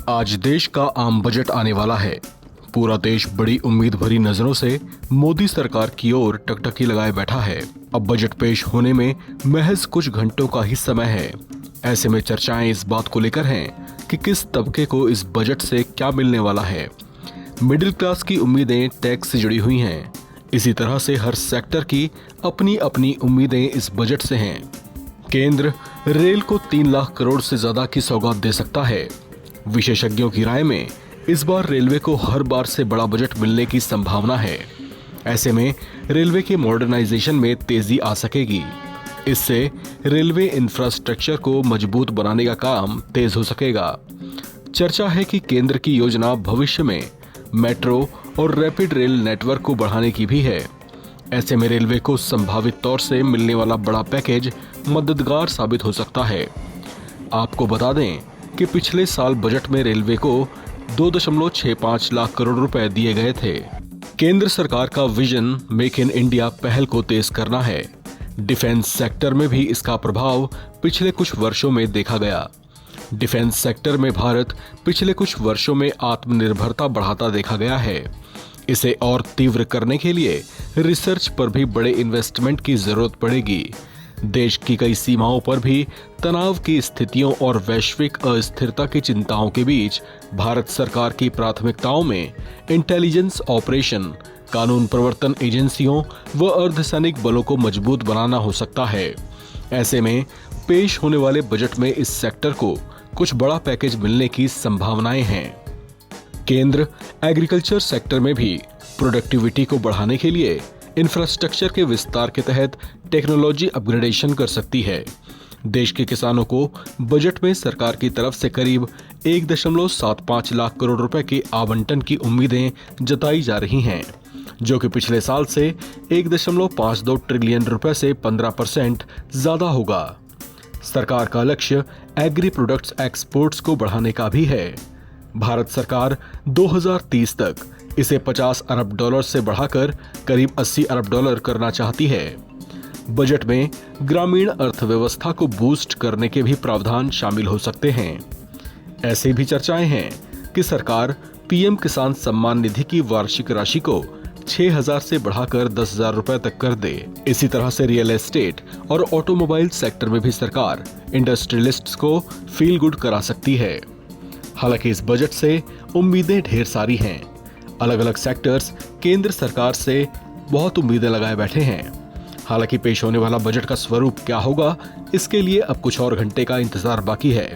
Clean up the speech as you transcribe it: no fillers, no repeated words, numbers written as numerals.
आज देश का आम बजट आने वाला है। पूरा देश बड़ी उम्मीद भरी नजरों से मोदी सरकार की ओर टकटकी लगाए बैठा है। अब बजट पेश होने में महज कुछ घंटों का ही समय है। ऐसे में चर्चाएं इस बात को लेकर हैं कि किस तबके को इस बजट से क्या मिलने वाला है। मिडिल क्लास की उम्मीदें टैक्स से जुड़ी हुई हैं। इसी तरह से हर सेक्टर की अपनी अपनी उम्मीदें इस बजट से हैं। केंद्र रेल को 3 लाख करोड़ से ज्यादा की सौगात दे सकता है। विशेषज्ञों की राय में इस बार रेलवे को हर बार से बड़ा बजट मिलने की संभावना है। ऐसे में रेलवे के मॉडर्नाइजेशन में तेजी आ सकेगी। इससे रेलवे इंफ्रास्ट्रक्चर को मजबूत बनाने का काम तेज हो सकेगा। चर्चा है कि केंद्र की योजना भविष्य में मेट्रो और रैपिड रेल नेटवर्क को बढ़ाने की भी है। ऐसे में रेलवे को संभावित तौर से मिलने वाला बड़ा पैकेज मददगार साबित हो सकता है। आपको बता दें कि पिछले साल बजट में रेलवे को 2.65 लाख करोड़ रुपए दिए गए थे। केंद्र सरकार का विजन मेक इन इंडिया पहल को तेज करना है। डिफेंस सेक्टर में भी इसका प्रभाव पिछले कुछ वर्षों में देखा गया। डिफेंस सेक्टर में भारत पिछले कुछ वर्षों में आत्मनिर्भरता बढ़ाता देखा गया है। इसे और तीव्र करने के लिए रिसर्च पर भी बड़े इन्वेस्टमेंट की जरूरत पड़ेगी। देश की कई सीमाओं पर भी तनाव की स्थितियों और वैश्विक अस्थिरता की चिंताओं के बीच भारत सरकार की प्राथमिकताओं में इंटेलिजेंस ऑपरेशन, कानून प्रवर्तन एजेंसियों व अर्धसैनिक बलों को मजबूत बनाना हो सकता है। ऐसे में पेश होने वाले बजट में इस सेक्टर को कुछ बड़ा पैकेज मिलने की संभावनाएं हैं। केंद्र एग्रीकल्चर सेक्टर में भी प्रोडक्टिविटी को बढ़ाने के लिए इंफ्रास्ट्रक्चर के विस्तार के तहत टेक्नोलॉजी अपग्रेडेशन कर सकती है। देश के किसानों को बजट में सरकार की तरफ से करीब 1.75 लाख करोड़ रुपए के आवंटन की उम्मीदें जताई जा रही हैं, जो कि पिछले साल से 1.52 ट्रिलियन रुपए से 15% ज्यादा होगा। सरकार का लक्ष्य एग्री प्रोडक्ट्स एक्सपोर्ट्स को बढ़ाने का भी है। भारत सरकार 2030 तक इसे 50 अरब डॉलर से बढ़ाकर करीब 80 अरब डॉलर करना चाहती है। बजट में ग्रामीण अर्थव्यवस्था को बूस्ट करने के भी प्रावधान शामिल हो सकते हैं। ऐसी भी चर्चाएं हैं कि सरकार पीएम किसान सम्मान निधि की वार्षिक राशि को 6,000 से बढ़ाकर 10,000 रुपए तक कर दे। इसी तरह से रियल एस्टेट और ऑटोमोबाइल सेक्टर में भी सरकार इंडस्ट्रियलिस्ट्स को फील गुड करा सकती है। हालांकि इस बजट से उम्मीदें ढेर सारी हैं। अलग अलग सेक्टर्स केंद्र सरकार से बहुत उम्मीदें लगाए बैठे हैं। हालांकि पेश होने वाला बजट का स्वरूप क्या होगा, इसके लिए अब कुछ और घंटे का इंतजार बाकी है।